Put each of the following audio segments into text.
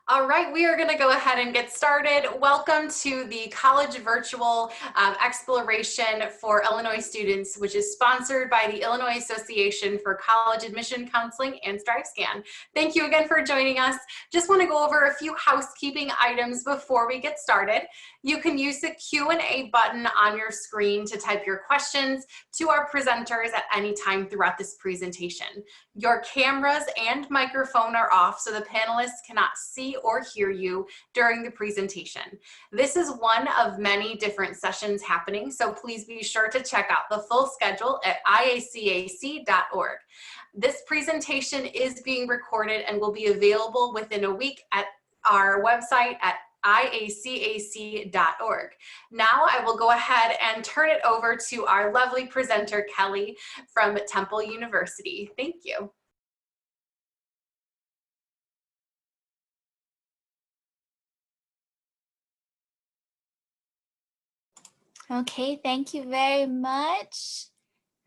All right, we are going to go ahead and get started. Welcome to the College Virtual Exploration for Illinois Students, which is sponsored by the Illinois Association for College Admission Counseling and StriveScan. Thank you again for joining us. Just want to go over a few housekeeping items before we get started. You can use the Q&A button on your screen to type your questions to our presenters at any time throughout this presentation. Your cameras and microphone are off, so the panelists cannot see or hear you during the presentation. This is one of many different sessions happening, so please be sure to check out the full schedule at IACAC.org. This presentation is being recorded and will be available within a week at our website at IACAC.org. Now I will go ahead and turn it over to our lovely presenter, Kelly from Temple University. Thank you. Okay, thank you very much.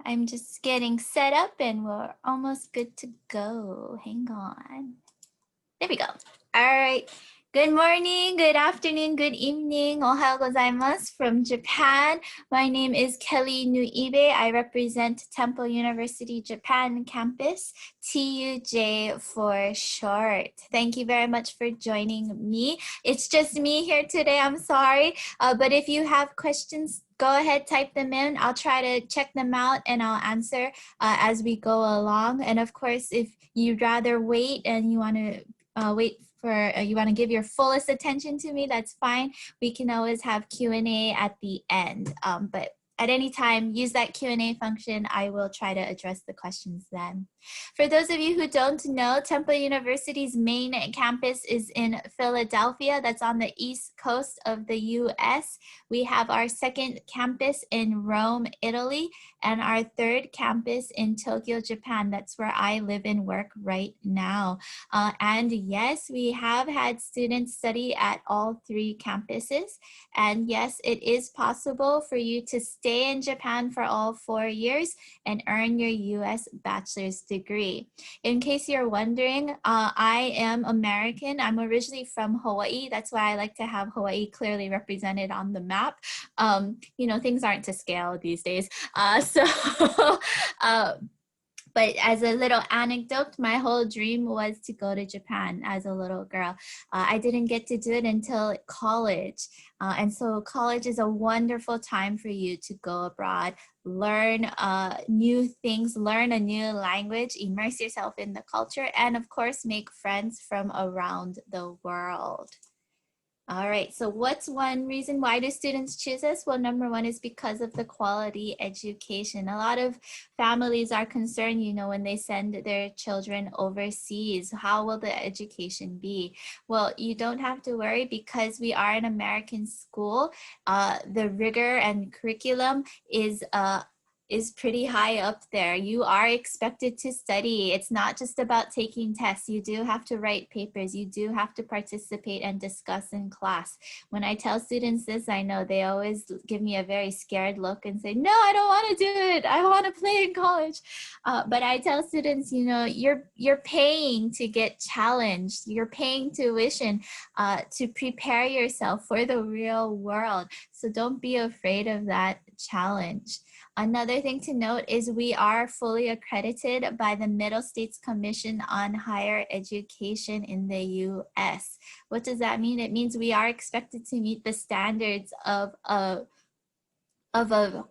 I'm just getting set up and we're almost good to go. Hang on. There we go. All right. Good morning, good afternoon, good evening. Ohayou gozaimasu from Japan. My name is Kelly Nuibe. I represent Temple University Japan campus, TUJ for short. Thank you very much for joining me. It's just me here today, I'm sorry. But if you have questions, go ahead, type them in. I'll try to check them out and I'll answer as we go along. And of course, if you'd rather wait and you want to you want to give your fullest attention to me, that's fine. We can always have Q&A at the end. But at any time, use that Q&A function. I will try to address the questions then. For those of you who don't know, Temple University's main campus is in Philadelphia. That's on the east coast of the US. We have our second campus in Rome, Italy, and our third campus in Tokyo, Japan. That's where I live and work right now. And yes, we have had students study at all three campuses. And yes, it is possible for you to stay in Japan for all 4 years and earn your US bachelor's degree. In case you're wondering, I am American. I'm originally from Hawaii. That's why I like to have Hawaii clearly represented on the map. You know, things aren't to scale these days. But as a little anecdote, my whole dream was to go to Japan as a little girl. I didn't get to do it until college. And so college is a wonderful time for you to go abroad, learn new things, learn a new language, immerse yourself in the culture, and of course, make friends from around the world. All right, so what's one reason why do students choose us? Well, number one is because of the quality education. A lot of families are concerned, you know, when they send their children overseas, how will the education be? Well, you don't have to worry because we are an American school. The rigor and curriculum is pretty high up there. You are expected to study. It's not just about taking tests. You do have to write papers. You do have to participate and discuss in class. When I tell students this, I know they always give me a very scared look and say, no, I don't want to do it. I want to play in college. But I tell students, you know, you're paying to get challenged. You're paying tuition to prepare yourself for the real world. So don't be afraid of that challenge. Another thing to note is we are fully accredited by the Middle States Commission on Higher Education in the U.S. What does that mean? It means we are expected to meet the standards of a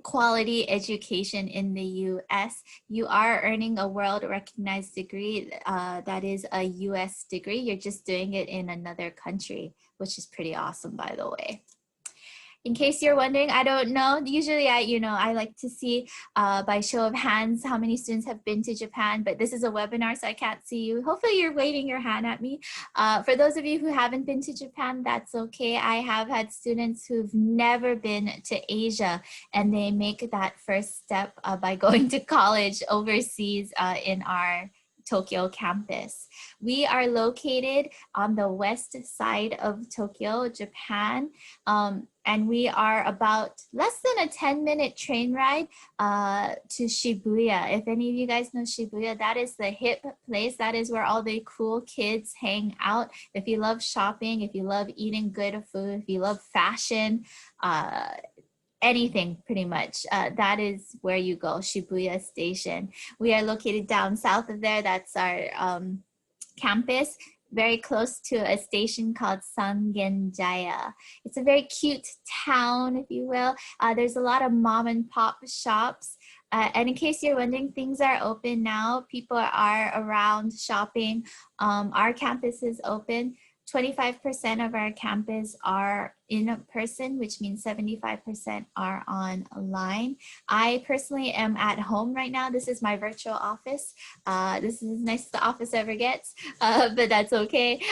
quality education in the U.S. You are earning a world recognized degree that is a U.S. degree. You're just doing it in another country, which is pretty awesome, by the way. In case you're wondering, I don't know. Usually I like to see by show of hands how many students have been to Japan, but this is a webinar, so I can't see you. Hopefully you're waving your hand at me. For those of you who haven't been to Japan, that's okay. I have had students who've never been to Asia, and they make that first step by going to college overseas in our Tokyo campus. We are located on the west side of Tokyo, Japan, and we are about less than a 10-minute train ride to Shibuya. If any of you guys know Shibuya, that is the hip place. That is where all the cool kids hang out. If you love shopping, if you love eating good food, if you love fashion, anything pretty much, that is where you go, Shibuya Station. We are located down south of there. That's our campus, very close to a station called Sangenjaya. It's a very cute town, if you will. There's a lot of mom and pop shops. And in case you're wondering, things are open now. People are around shopping. Our campus is open. 25% of our campus are in person, which means 75% are online. I personally am at home right now. This is my virtual office. This is as nice as the office ever gets, but that's okay.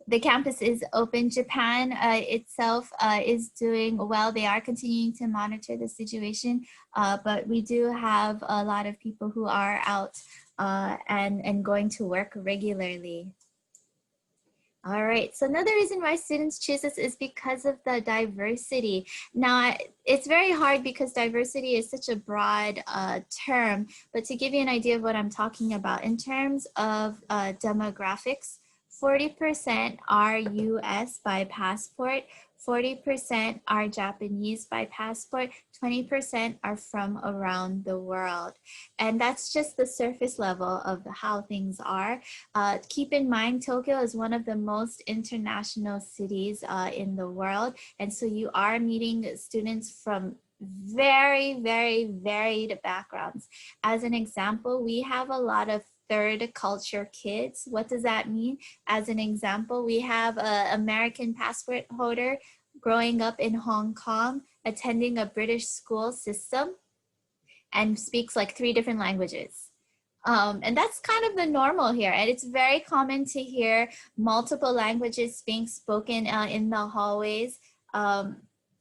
The campus is open. Japan itself is doing well. They are continuing to monitor the situation, but we do have a lot of people who are out and going to work regularly. All right, so another reason why students choose us is because of the diversity. Now, it's very hard because diversity is such a broad term, but to give you an idea of what I'm talking about, in terms of demographics, 40% are US by passport, 40% are Japanese by passport, 20% are from around the world. And that's just the surface level of how things are. Keep in mind, Tokyo is one of the most international cities in the world. And so you are meeting students from very, very varied backgrounds. As an example, we have a lot of third culture kids. What does that mean? As an example, we have an American passport holder growing up in Hong Kong, attending a British school system, and speaks like 3 different languages. And that's kind of the normal here. And it's very common to hear multiple languages being spoken in the hallways.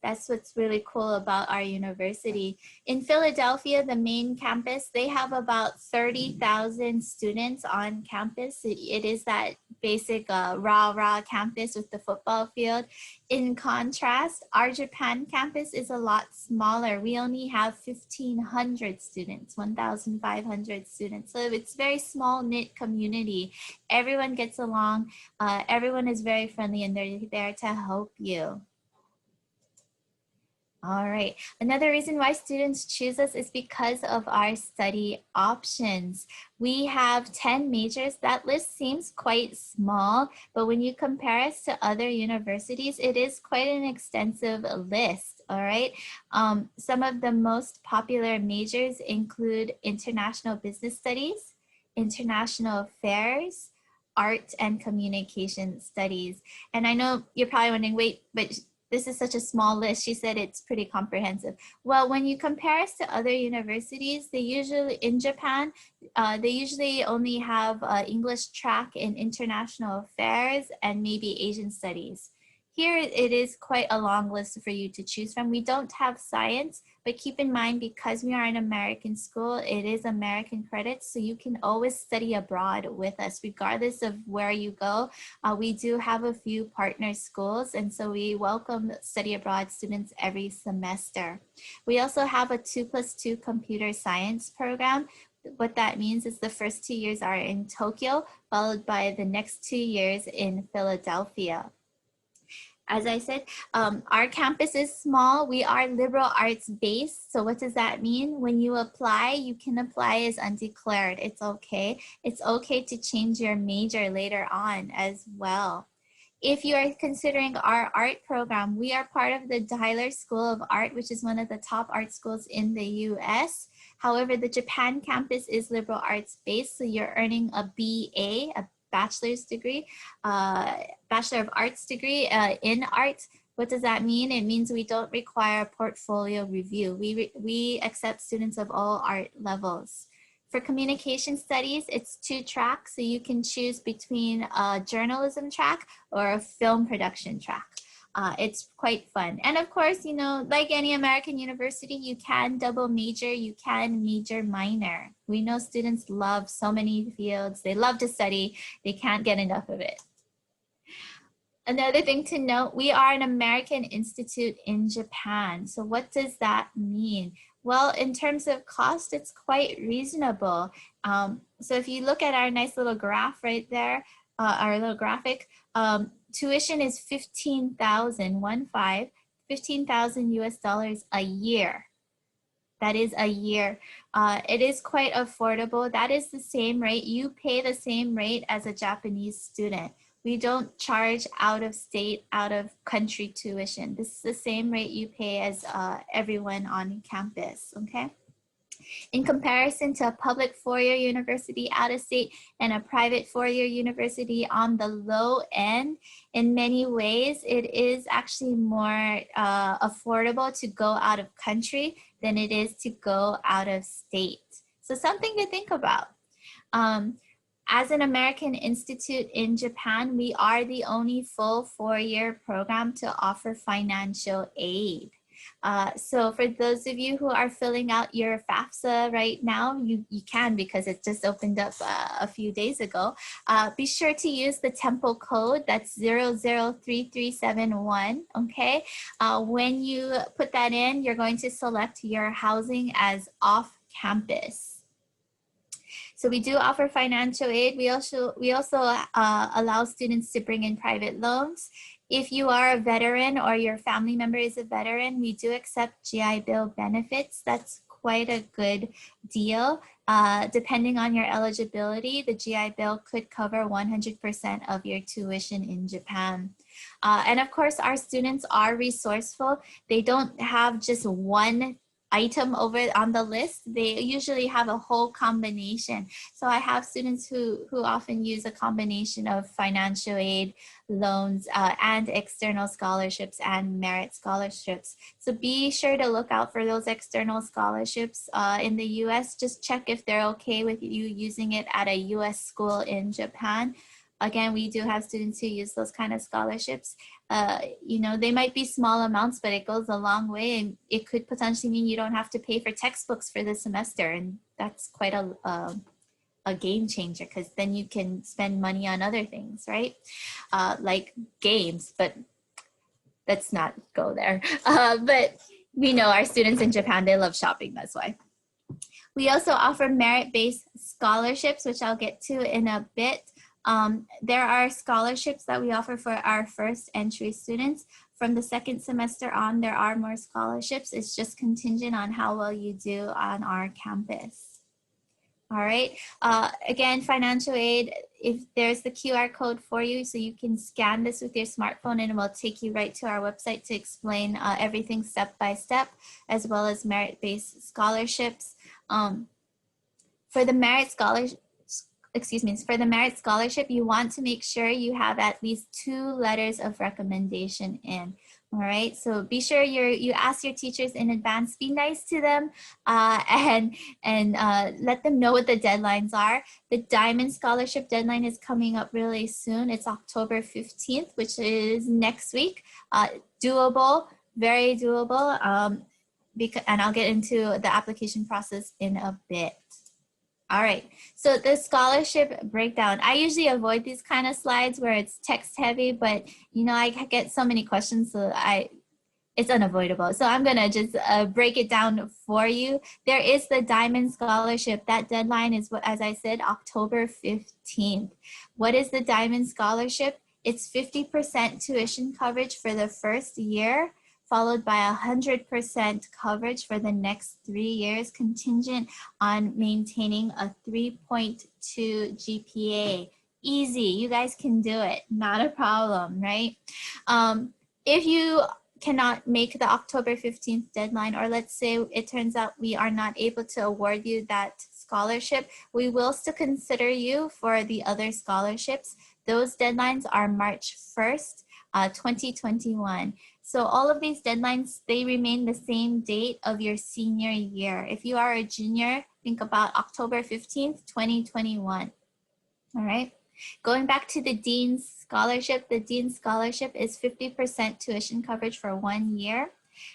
That's what's really cool about our university. In Philadelphia, the main campus, they have about 30,000 students on campus. It is that basic rah-rah campus with the football field. In contrast, our Japan campus is a lot smaller. We only have 1,500 students, 1,500 students. So it's a very small knit community. Everyone gets along. Everyone is very friendly, and they're there to help you. All right, another reason why students choose us is because of our study options. We have 10 majors. That list seems quite small, but when you compare us to other universities, it is quite an extensive list, all right? Some of the most popular majors include international business studies, international affairs, art and communication studies. And I know you're probably wondering, wait, but this is such a small list. She said it's pretty comprehensive. Well, when you compare us to other universities, they usually, in Japan, they usually only have English track in international affairs and maybe Asian studies. Here, it is quite a long list for you to choose from. We don't have science, but keep in mind, because we are an American school, it is American credits, so you can always study abroad with us, regardless of where you go. We do have a few partner schools, and so we welcome study abroad students every semester. We also have a 2+2 computer science program. What that means is the first 2 years are in Tokyo, followed by the next 2 years in Philadelphia. As I said, our campus is small. We are liberal arts based. So what does that mean? When you apply, you can apply as undeclared. It's okay. It's okay to change your major later on as well. If you are considering our art program, we are part of the Tyler School of Art, which is one of the top art schools in the US. However, the Japan campus is liberal arts based, so you're earning a BA, a bachelor's degree, Bachelor of Arts degree in art. What does that mean? It means we don't require a portfolio review. We accept students of all art levels. For communication studies, it's 2 tracks, so you can choose between a journalism track or a film production track. It's quite fun. And of course, you know, like any American university, you can double major, you can major minor. We know students love so many fields. They love to study. They can't get enough of it. Another thing to note, we are an American institute in Japan. So what does that mean? Well, in terms of cost, it's quite reasonable. So if you look at our nice little graph right there, our little graphic, tuition is 15,000 US dollars a year. That is a year. It is quite affordable. That is the same rate. You pay the same rate as a Japanese student. We don't charge out of state, out of country tuition. This is the same rate you pay as everyone on campus, okay? In comparison to a public four-year university out of state and a private four-year university on the low end, in many ways, it is actually more affordable to go out of country than it is to go out of state. So something to think about. As an American institute in Japan, we are the only full four-year program to offer financial aid. So for those of you who are filling out your FAFSA right now, you can because it just opened up a few days ago. Be sure to use the Temple code, that's 003371, okay? When you put that in, you're going to select your housing as off campus. So we do offer financial aid. We also allow students to bring in private loans. If you are a veteran or your family member is a veteran, we do accept GI Bill benefits. That's quite a good deal. Depending on your eligibility, the GI Bill could cover 100% of your tuition in Japan. And of course, our students are resourceful. They don't have just one item over on the list. They usually have a whole combination. So I have students who often use a combination of financial aid, loans, and external scholarships and merit scholarships. So be sure to look out for those external scholarships in the US. Just check if they're okay with you using it at a US school in Japan. Again, we do have students who use those kind of scholarships. You know, they might be small amounts, but it goes a long way, and it could potentially mean you don't have to pay for textbooks for the semester, and that's quite a game changer because then you can spend money on other things, right? Like games, but let's not go there. But we know our students in Japan, they love shopping, that's why. We also offer merit-based scholarships, which I'll get to in a bit. There are scholarships that we offer for our first entry students. From the second semester on, there are more scholarships. It's just contingent on how well you do on our campus. All right. Again, financial aid, if there's the QR code for you, so you can scan this with your smartphone and it will take you right to our website to explain everything step by step, as well as merit-based scholarships. For the merit scholarship, for the merit scholarship, you want to make sure you have at least 2 letters of recommendation in. All right, so be sure you ask your teachers in advance, be nice to them, and let them know what the deadlines are. The Diamond Scholarship deadline is coming up really soon. It's October 15th, which is next week. Doable, very doable, and I'll get into the application process in a bit. All right, so the scholarship breakdown. I usually avoid these kind of slides where it's text heavy, but you know, I get so many questions, so it's unavoidable. So I'm gonna just break it down for you. There is the Diamond Scholarship. That deadline is, as I said, October 15th. What is the Diamond Scholarship? It's 50% tuition coverage for the first year, followed by 100% coverage for the next 3 years, contingent on maintaining a 3.2 GPA. Easy, you guys can do it, not a problem, right? If you cannot make the October 15th deadline, or let's say it turns out we are not able to award you that scholarship, we will still consider you for the other scholarships. Those deadlines are March 1st, 2021. So all of these deadlines, they remain the same date of your senior year. If you are a junior, think about October 15th, 2021. All right. Going back to the Dean's Scholarship, the Dean's Scholarship is 50% tuition coverage for 1 year.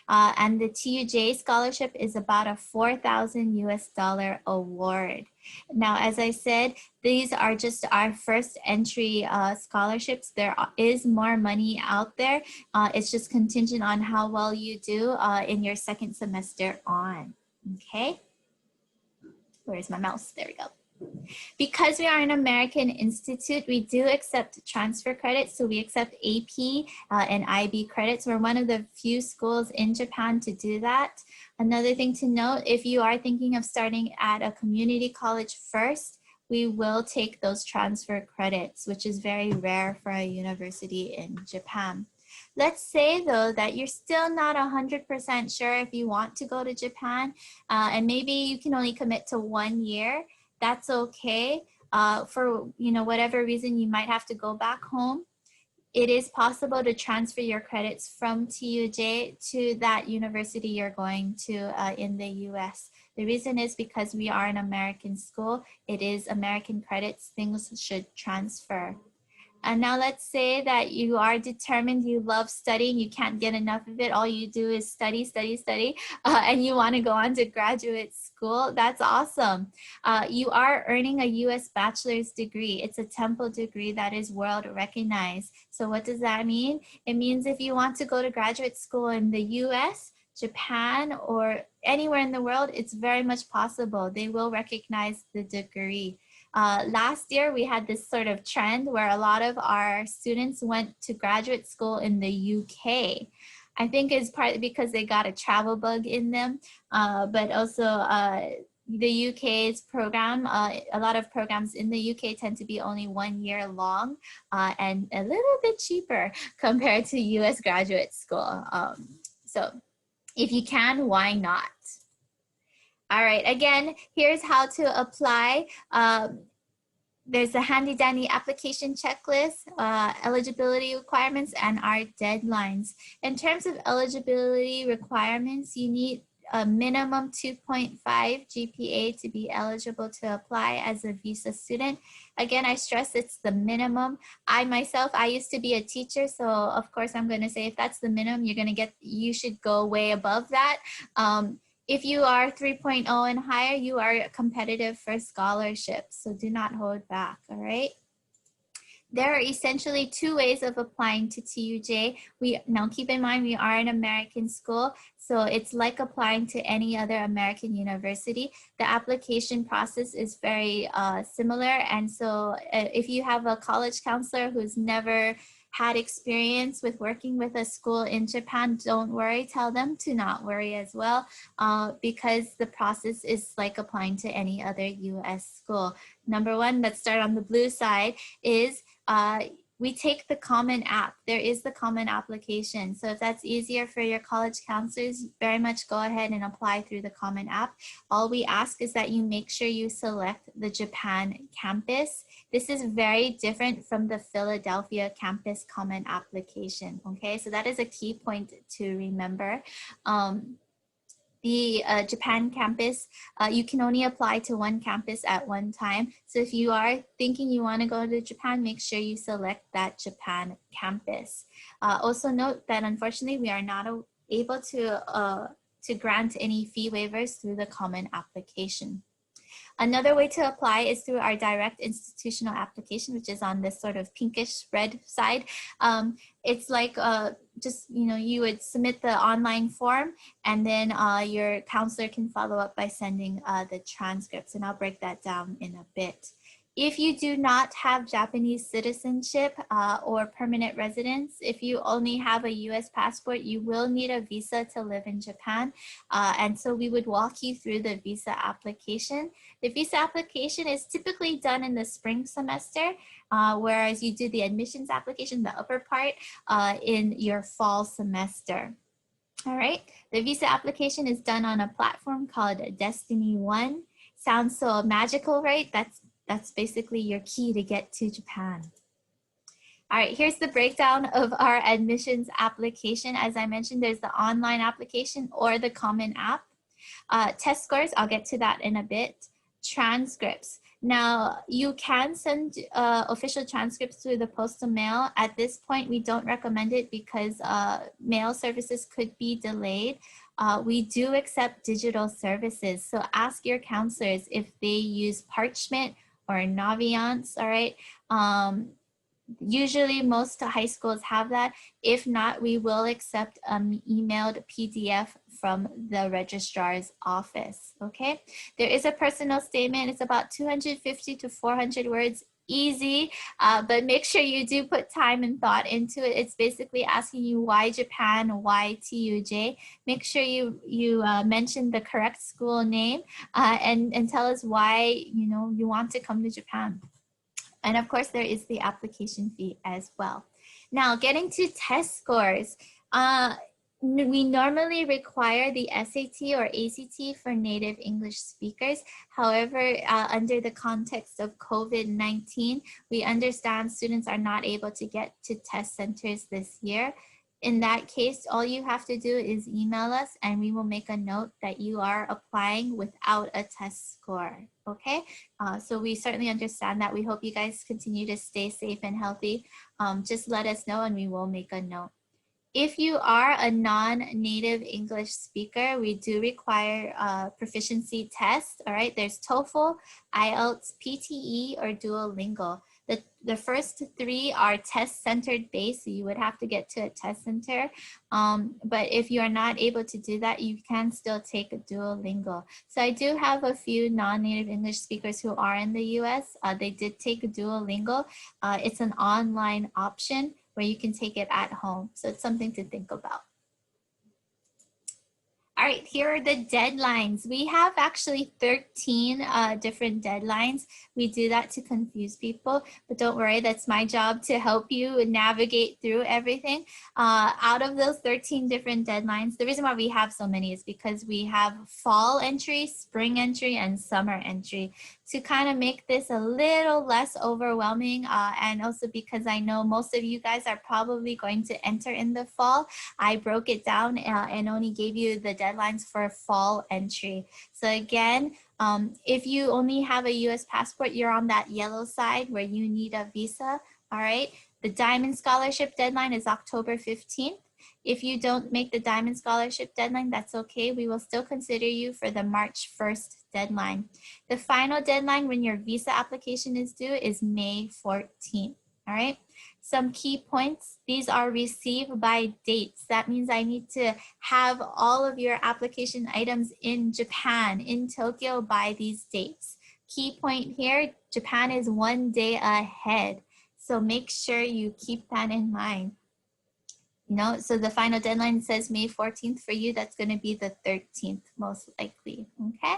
And the TUJ Scholarship is about a $4,000 US award. Now, as I said, these are just our first entry scholarships. There is more money out there. It's just contingent on how well you do in your second semester on, okay? Where's my mouse? There we go. Because we are an American institute, we do accept transfer credits. So we accept AP and IB credits. We're one of the few schools in Japan to do that. Another thing to note, if you are thinking of starting at a community college first, we will take those transfer credits, which is very rare for a university in Japan. Let's say though that you're still not 100% sure if you want to go to Japan and maybe you can only commit to 1 year. That's okay. For whatever reason, you might have to go back home. It is possible to transfer your credits from TUJ to that university you're going to in the US. The reason is because we are an American school. It is American credits. Things should transfer. And now let's say that you are determined, you love studying, you can't get enough of it. All you do is study, study, study, and you want to go on to graduate school. That's awesome. You are earning a US bachelor's degree. It's a Temple degree that is world recognized. So what does that mean? It means if you want to go to graduate school in the US, Japan, or anywhere in the world, it's very much possible. They will recognize the degree. Last year, we had this sort of trend where a lot of our students went to graduate school in the UK. I think it's partly because they got a travel bug in them, but also the UK's program, a lot of programs in the UK tend to be only 1 year long and a little bit cheaper compared to US graduate school. So if you can, why not? All right, again, here's how to apply. There's a handy dandy application checklist, eligibility requirements, and our deadlines. In terms of eligibility requirements, you need a minimum 2.5 GPA to be eligible to apply as a visa student. Again, I stress it's the minimum. I used to be a teacher, so of course I'm going to say if that's the minimum, you should go way above that. If you are 3.0 and higher, you are competitive for scholarships, so do not hold back, all right? There are essentially two ways of applying to TUJ. Now keep in mind, we are an American school, so it's like applying to any other American university. The application process is very similar, and so if you have a college counselor who's never had experience with working with a school in Japan, don't worry, tell them to not worry as well, because the process is like applying to any other US school. Number one, let's start on the blue side, is we take the common app. There is the common application. So if that's easier for your college counselors, very much go ahead and apply through the common app. All we ask is that you make sure you select the Japan campus. This is very different from the Philadelphia campus common application, okay? So that is a key point to remember. The Japan campus, you can only apply to one campus at one time. So if you are thinking you want to go to Japan, make sure you select that Japan campus. Also note that unfortunately we are not able to grant any fee waivers through the common application. Another way to apply is through our direct institutional application, which is on this sort of pinkish red side. It's like you would submit the online form, and then your counselor can follow up by sending the transcripts, and I'll break that down in a bit. If you do not have Japanese citizenship or permanent residence, if you only have a US passport, you will need a visa to live in Japan. And so we would walk you through the visa application. The visa application is typically done in the spring semester, whereas you do the admissions application, the upper part, in your fall semester. All right, the visa application is done on a platform called Destiny One. Sounds so magical, right? That's basically your key to get to Japan. All right, here's the breakdown of our admissions application. As I mentioned, there's the online application or the common app. Test scores, I'll get to that in a bit. transcripts. Now, you can send official transcripts through the postal mail. At this point, we don't recommend it because mail services could be delayed. We do accept digital services, so ask your counselors if they use parchment or Naviance, all right? Usually most high schools have that. If not, we will accept emailed PDF from the registrar's office, okay? There is a personal statement. It's about 250 to 400 words, easy, but make sure you do put time and thought into it. It's basically asking you why Japan, why TUJ. Make sure you mention the correct school name and tell us why you want to come to Japan. And of course, there is the application fee as well. Now, getting to test scores. We normally require the SAT or ACT for native English speakers. However, under the context of COVID-19, we understand students are not able to get to test centers this year. In that case, all you have to do is email us and we will make a note that you are applying without a test score, okay? So we certainly understand that. We hope you guys continue to stay safe and healthy. Just let us know and we will make a note. If you are a non-native English speaker, we do require a proficiency test, all right? There's TOEFL, IELTS, PTE, or Duolingo. The first three are test-centered based, so you would have to get to a test center. But if you are not able to do that, you can still take a Duolingo. So I do have a few non-native English speakers who are in the US. They did take a Duolingo. It's an online option where you can take it at home. So it's something to think about. All right, here are the deadlines. We have actually 13 different deadlines. We do that to confuse people, but don't worry, that's my job to help you navigate through everything. Out of those 13 different deadlines, the reason why we have so many is because we have fall entry, spring entry, and summer entry to kind of make this a little less overwhelming. And also because I know most of you guys are probably going to enter in the fall, I broke it down and only gave you the deadlines for fall entry. So again, if you only have a US passport, you're on that yellow side where you need a visa, all right? The Diamond Scholarship deadline is October 15th. If you don't make the Diamond Scholarship deadline, that's okay. We will still consider you for the March 1st deadline. The final deadline when your visa application is due is May 14th, all right? Some key points, these are received by dates. That means I need to have all of your application items in Japan, in Tokyo by these dates. Key point here, Japan is 1 day ahead. So make sure you keep that in mind. So the final deadline says May 14th for you. That's going to be the 13th, most likely. Okay.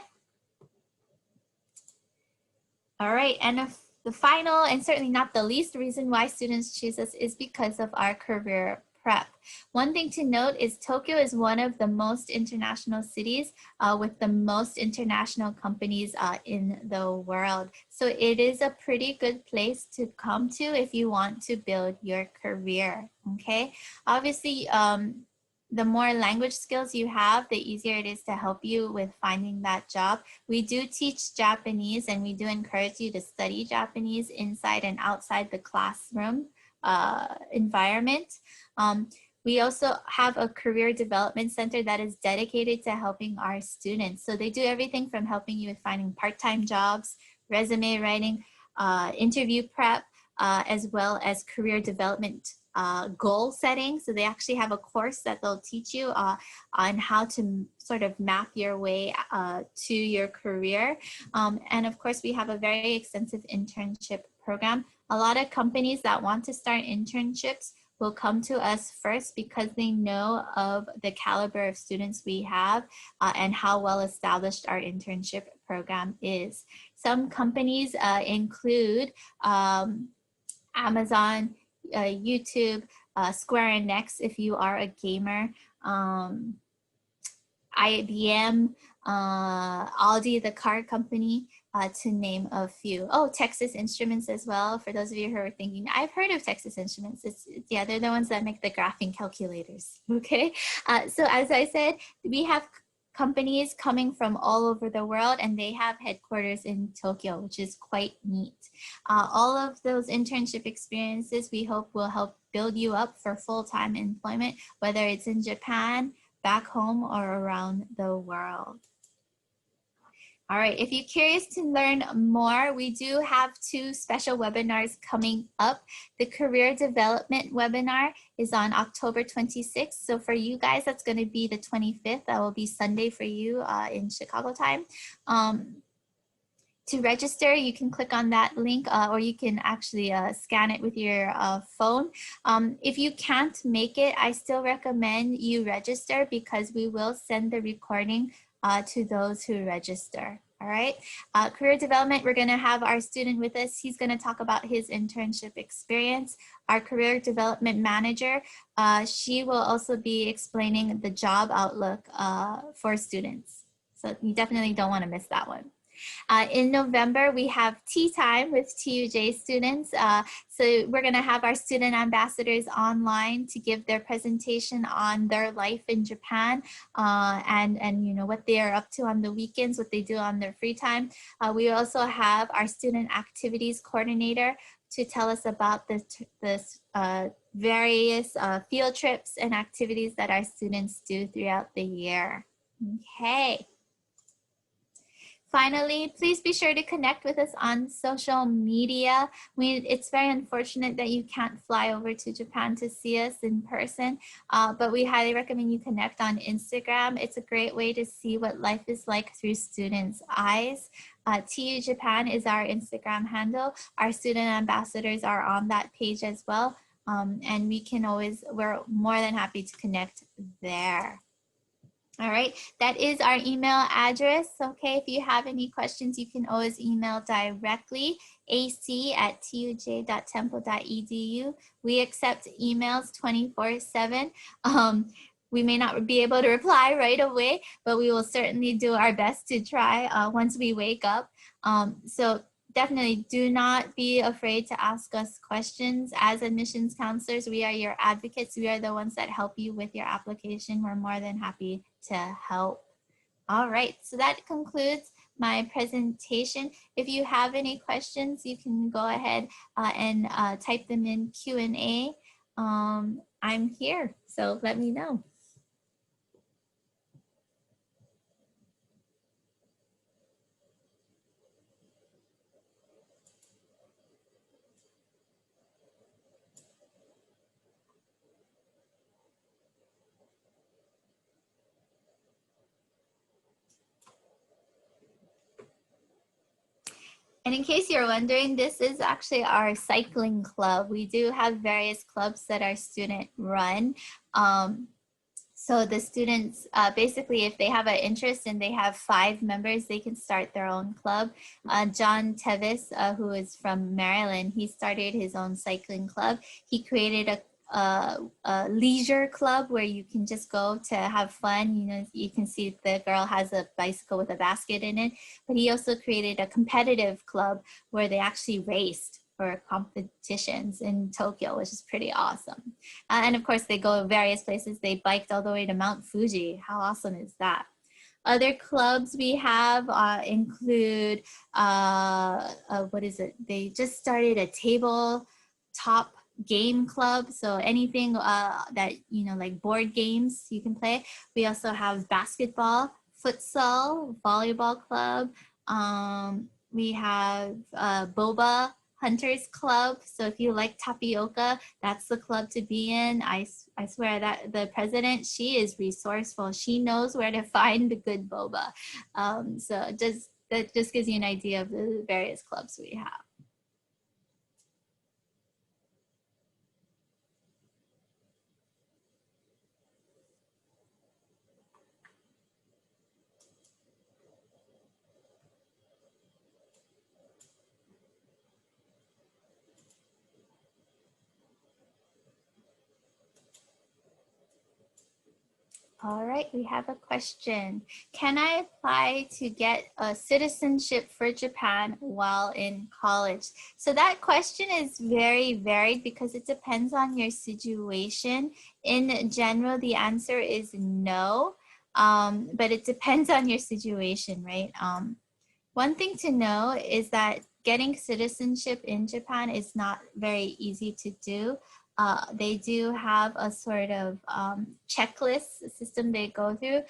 All right. And the final, and certainly not the least reason why students choose us is because of our career prep. One thing to note is Tokyo is one of the most international cities with the most international companies in the world. So it is a pretty good place to come to if you want to build your career, okay? Obviously, the more language skills you have, the easier it is to help you with finding that job. We do teach Japanese and we do encourage you to study Japanese inside and outside the classroom environment. We also have a career development center that is dedicated to helping our students. So they do everything from helping you with finding part-time jobs, resume writing, interview prep, as well as career development goal setting. So they actually have a course that they'll teach you on how to sort of map your way to your career. And of course, we have a very extensive internship program. A lot of companies that want to start internships will come to us first because they know of the caliber of students we have and how well established our internship program is. Some companies include Amazon, YouTube, Square Enix if you are a gamer, IBM, Aldi, the car company, to name a few. Oh, Texas Instruments as well. For those of you who are thinking, I've heard of Texas Instruments. Yeah, they're the ones that make the graphing calculators. Okay. So as I said, we have companies coming from all over the world, and they have headquarters in Tokyo, which is quite neat. All of those internship experiences we hope will help build you up for full-time employment, whether it's in Japan, back home, or around the world. All right, if you're curious to learn more, we do have 2 special webinars coming up. The career development webinar is on October 26th. So for you guys, that's going to be the 25th. That will be Sunday for you in Chicago time. To register, you can click on that link or you can actually scan it with your phone. If you can't make it, I still recommend you register because we will send the recording to those who register. All right. Career development, we're going to have our student with us. He's going to talk about his internship experience. Our career development manager, she will also be explaining the job outlook for students. So you definitely don't want to miss that one. In November, we have tea time with TUJ students. So we're going to have our student ambassadors online to give their presentation on their life in Japan and you know what they are up to on the weekends, what they do on their free time. We also have our student activities coordinator to tell us about the various field trips and activities that our students do throughout the year. Okay. Finally, please be sure to connect with us on social media. It's very unfortunate that you can't fly over to Japan to see us in person, but we highly recommend you connect on Instagram. It's a great way to see what life is like through students' eyes. TU Japan is our Instagram handle. Our student ambassadors are on that page as well, and we're more than happy to connect there. All right, that is our email address. Okay, if you have any questions, you can always email directly, ac@tuj.temple.edu. We accept emails 24/7. We may not be able to reply right away, but we will certainly do our best to try once we wake up. So definitely do not be afraid to ask us questions. As admissions counselors, we are your advocates. We are the ones that help you with your application. We're more than happy to help. All right, so that concludes my presentation. If you have any questions, you can go ahead and type them in Q&A. I'm here, so let me know. And in case you're wondering, this is actually our cycling club. We do have various clubs that our students run. So the students, basically, if they have an interest and they have 5 members, they can start their own club. John Tevis, who is from Maryland, he started his own cycling club. He created a leisure club where you can just go to have fun. You know, you can see the girl has a bicycle with a basket in it, but he also created a competitive club where they actually raced for competitions in Tokyo, which is pretty awesome. And of course, they go various places. They biked all the way to Mount Fuji. How awesome is that? Other clubs we have include, what is it? They just started a tabletop game club. So anything that, you know, like board games you can play. We also have basketball, futsal, volleyball club. We have boba hunters club. So if you like tapioca, that's the club to be in. I swear that the president, she is resourceful. She knows where to find the good boba. So that just gives you an idea of the various clubs we have. All right, we have a question. Can I apply to get a citizenship for Japan while in college? So that question is very varied because it depends on your situation. In general, the answer is no. but it depends on your situation, right? One thing to know is that getting citizenship in Japan is not very easy to do. They do have a sort of checklist system they go through.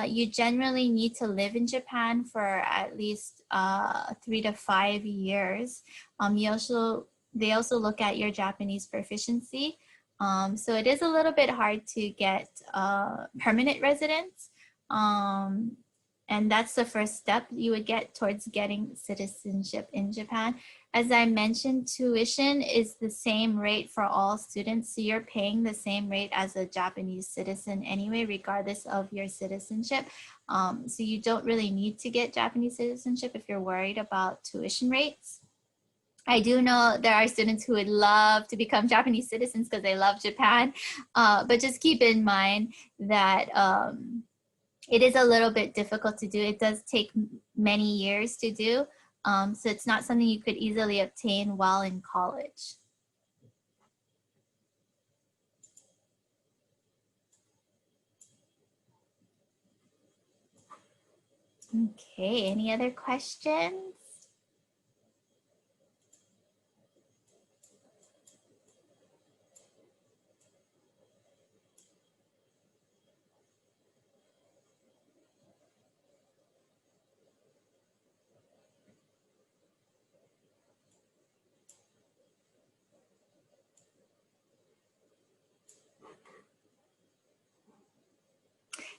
You generally need to live in Japan for at least 3 to 5 years. They also look at your Japanese proficiency. So it is a little bit hard to get permanent residence. And that's the first step you would get towards getting citizenship in Japan. As I mentioned, tuition is the same rate for all students. So you're paying the same rate as a Japanese citizen anyway, regardless of your citizenship. So you don't really need to get Japanese citizenship if you're worried about tuition rates. I do know there are students who would love to become Japanese citizens because they love Japan, but just keep in mind that it is a little bit difficult to do. It does take many years to do. So it's not something you could easily obtain while in college. Okay, any other questions?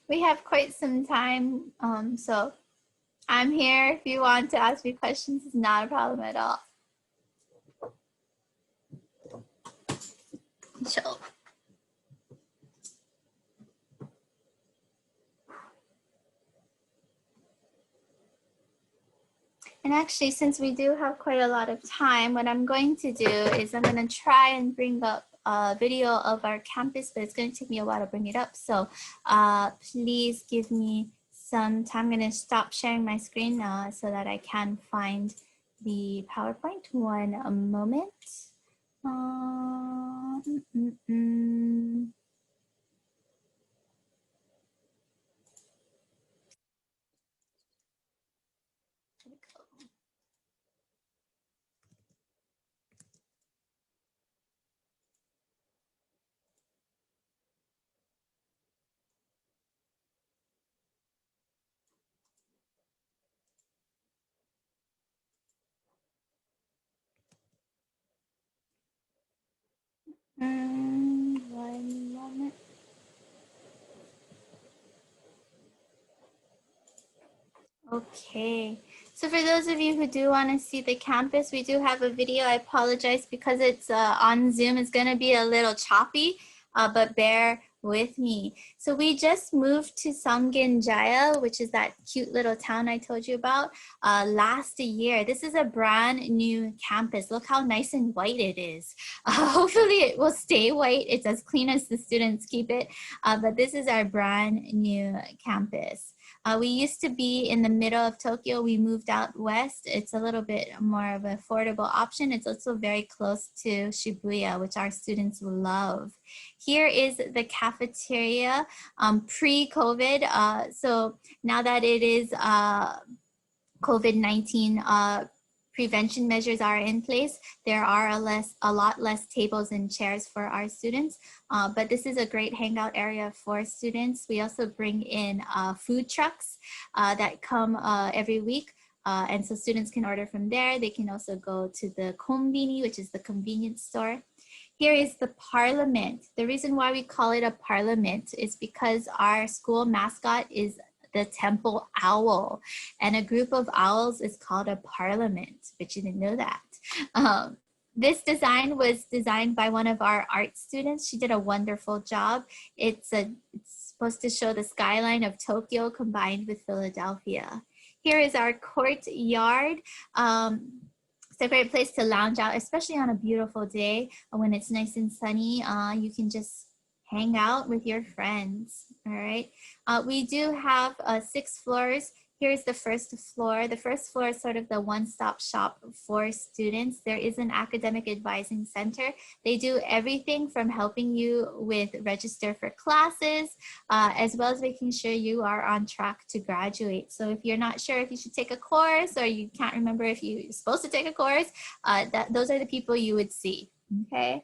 We have quite some time, so I'm here if you want to ask me questions. It's not a problem at all. Sure. And actually, since we do have quite a lot of time, what I'm going to do is I'm going to try and bring up a video of our campus, but it's going to take me a while to bring it up. So please give me some time. I'm going to stop sharing my screen so that I can find the PowerPoint. One moment. One moment. Okay, so for those of you who do want to see the campus, we do have a video. I apologize because it's on Zoom. It's going to be a little choppy, but bear with me. So we just moved to Jaya, which is that cute little town I told you about last year. This is a brand new campus. Look how nice and white it is. Hopefully it will stay white. It's as clean as the students keep it, but this is our brand new campus. We used to be in the middle of Tokyo. We moved out west. It's a little bit more of an affordable option. It's also very close to Shibuya, which our students love. Here is the cafeteria pre-COVID. So now that it is COVID-19 prevention measures are in place, there are a lot less tables and chairs for our students, but this is a great hangout area for students. We also bring in food trucks that come every week. And so students can order from there. They can also go to the konbini, which is the convenience store. Here is the parliament. The reason why we call it a parliament is because our school mascot is the temple owl, and a group of owls is called a parliament, but you didn't know that. This design was designed by one of our art students. She did a wonderful job. It's supposed to show the skyline of Tokyo combined with Philadelphia. Here is our courtyard. It's a great place to lounge out, especially on a beautiful day when it's nice and sunny. You can just hang out with your friends, all right? We do have 6 floors. Here's the first floor. The first floor is sort of the one-stop shop for students. There is an academic advising center. They do everything from helping you with register for classes, as well as making sure you are on track to graduate. So if you're not sure if you should take a course, or you can't remember if you're supposed to take a course, those are the people you would see, okay?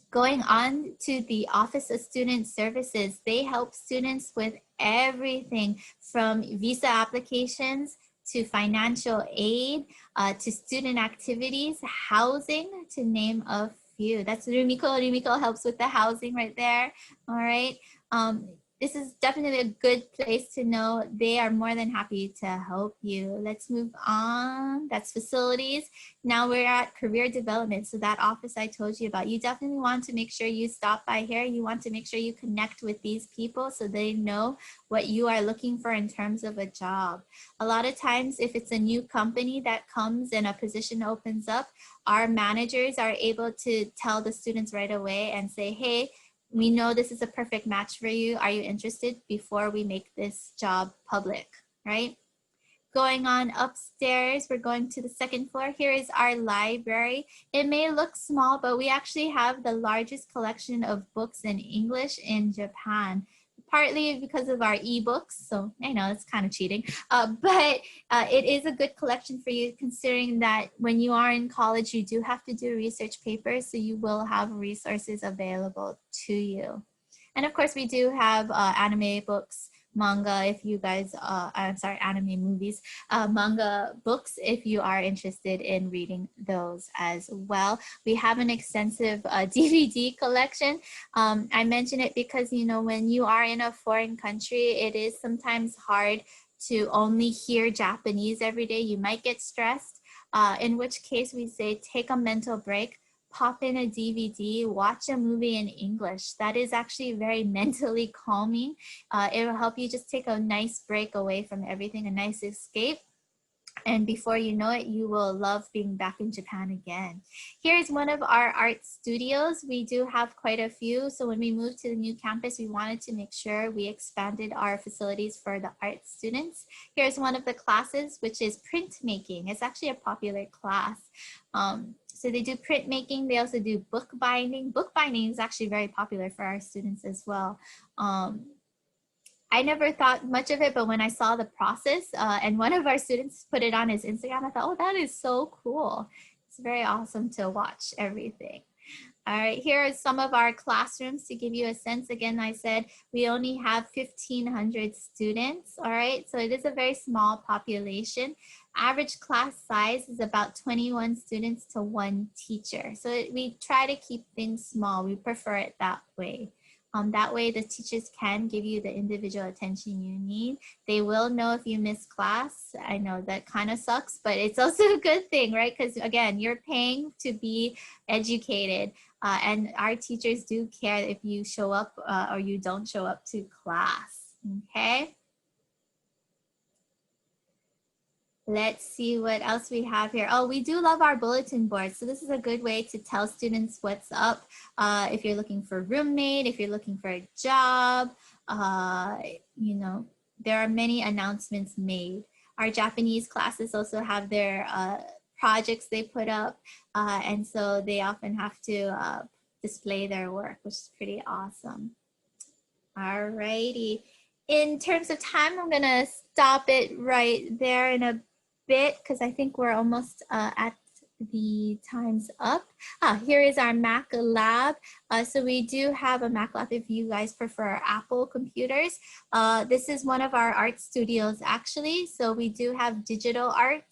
Going on to the Office of Student Services, they help students with everything from visa applications to financial aid, to student activities, housing, to name a few. That's Rumiko. Rumiko helps with the housing right there. All right. This is definitely a good place to know. They are more than happy to help you. Let's move on. That's facilities. Now we're at career development. So that office I told you about, you definitely want to make sure you stop by here. You want to make sure you connect with these people so they know what you are looking for in terms of a job. A lot of times, if it's a new company that comes and a position opens up, our managers are able to tell the students right away and say, hey, we know this is a perfect match for you. Are you interested, before we make this job public, right? Going on upstairs, we're going to the second floor. Here is our library. It may look small, but we actually have the largest collection of books in English in Japan. Partly because of our ebooks, so I know it's kind of cheating, but it is a good collection for you, considering that when you are in college, you do have to do research papers, so you will have resources available to you. And of course, we do have anime books, manga, if you guys, I'm sorry, anime movies, manga books, if you are interested in reading those as well. We have an extensive DVD collection. I mention it because, you know, when you are in a foreign country, it is sometimes hard to only hear Japanese every day. You might get stressed, in which case we say take a mental break, pop in a DVD, watch a movie in English. That is actually very mentally calming. It will help you just take a nice break away from everything, a nice escape. And before you know it, you will love being back in Japan again. Here's one of our art studios. We do have quite a few. So when we moved to the new campus, we wanted to make sure we expanded our facilities for the art students. Here's one of the classes, which is printmaking. It's actually a popular class. So they do printmaking. They also do bookbinding. Bookbinding is actually very popular for our students as well. I never thought much of it, but when I saw the process and one of our students put it on his Instagram, I thought, oh, that is so cool. It's very awesome to watch everything. All right, here are some of our classrooms to give you a sense. Again, I said we only have 1,500 students, all right? So it is a very small population. Average class size is about 21 students to 1 teacher. So we try to keep things small. We prefer it that way. That way the teachers can give you the individual attention you need. They will know if you miss class. I know that kind of sucks, but it's also a good thing, right? Because again, you're paying to be educated, and our teachers do care if you show up or you don't show up to class, okay? Let's see what else we have here. Oh, we do love our bulletin board. So this is a good way to tell students what's up. If you're looking for a roommate, if you're looking for a job, you know, there are many announcements made. Our Japanese classes also have their projects they put up. And so they often have to display their work, which is pretty awesome. All righty. In terms of time, I'm gonna stop it right there in a bit because I think we're almost at the time's up. Here is our Mac lab. So we do have a Mac lab if you guys prefer Apple computers. This is one of our art studios actually. So we do have digital art.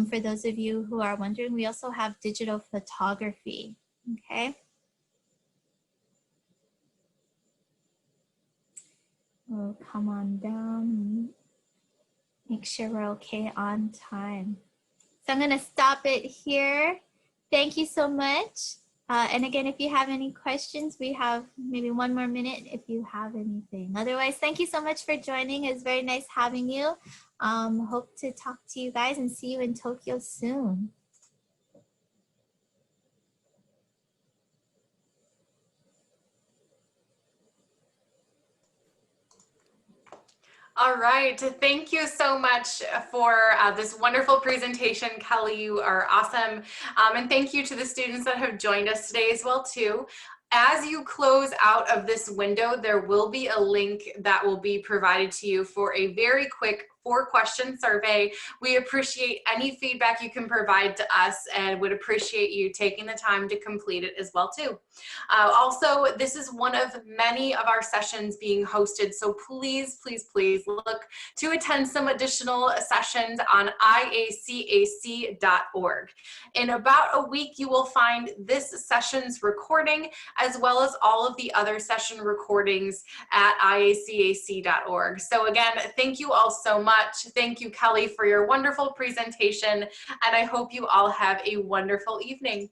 For those of you who are wondering, we also have digital photography, okay? We'll come on down. Make sure we're okay on time. So I'm gonna stop it here. Thank you so much. And again, if you have any questions, we have maybe 1 more minute if you have anything. Otherwise, thank you so much for joining. It's very nice having you. Hope to talk to you guys and see you in Tokyo soon. All right, thank you so much for this wonderful presentation, Kelly. You are awesome. And thank you to the students that have joined us today as well too. As you close out of this window, there will be a link that will be provided to you for a very quick 4-question survey. We appreciate any feedback you can provide to us and would appreciate you taking the time to complete it as well too. Also, this is one of many of our sessions being hosted, so please, please, please look to attend some additional sessions on IACAC.org. In about a week, you will find this session's recording as well as all of the other session recordings at IACAC.org. So again, thank you all so much. Thank you, Kelly, for your wonderful presentation, and I hope you all have a wonderful evening.